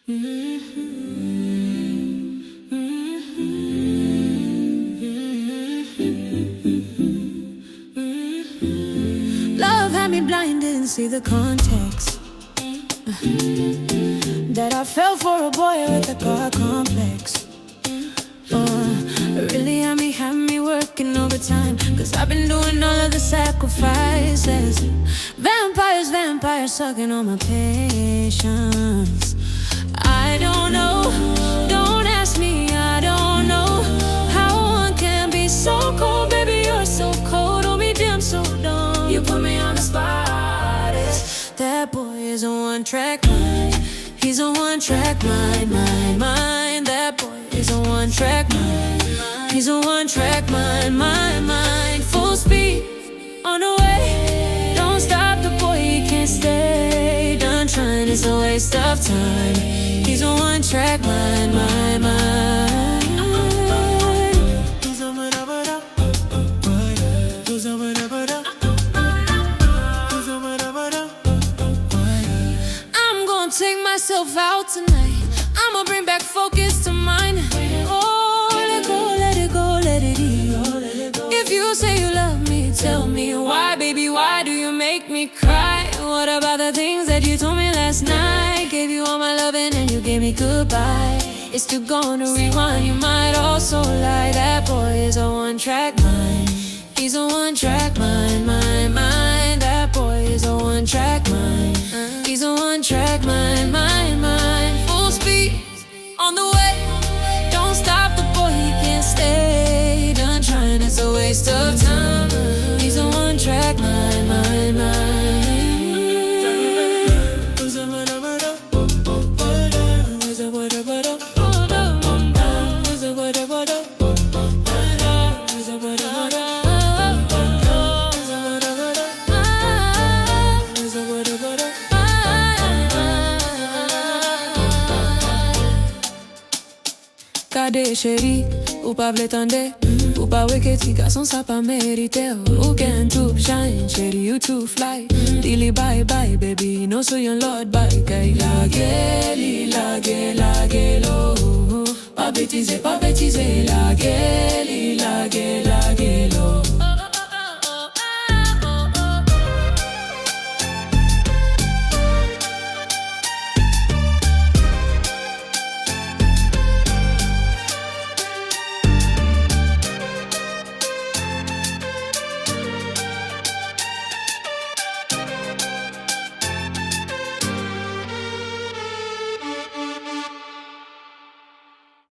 Love had me blind, didn't see the context. That I fell for a boy with a God complex. Really had me working overtime, 'cause I've been doing all of the sacrifices. Vampires sucking on my patience. I don't know, don't ask me, I don't know how one can be so cold. Baby, you're so cold, oh me damn so dumb. You put me on the spot. That boy is a one-track mind. He's a one-track mind. That boy is a one-track mind. He's a one-track mind. Full speed on the way. Don't stop the boy, he can't stay. Done trying, it's a waste of time. He's a one-track mind. I'm gonna take myself out tonight. I'ma bring back focus to mine. Oh, let it go, let it ease. If you say you love me, tell me why, baby, why do you make me cry? What about the things that you told me last night? Gave you all my loving and you gave me goodbye. It's still gonna rewind, you might also lie. That boy is a one-track mind. He's a one-track mind. That boy is a one-track mind. He's a one-track mind. Full speed on the way. Don't stop the boy, he can't stay. Done trying, it's a waste of time. He's a one-track mind. Kade chéri, ou pas vle tande, ou pas weke ti garçon ça pas mérité. Ou can too shine, chéri you too fly. Dilly bye bye baby, no so your lord bye. Kay lage lo, pas bêtiser,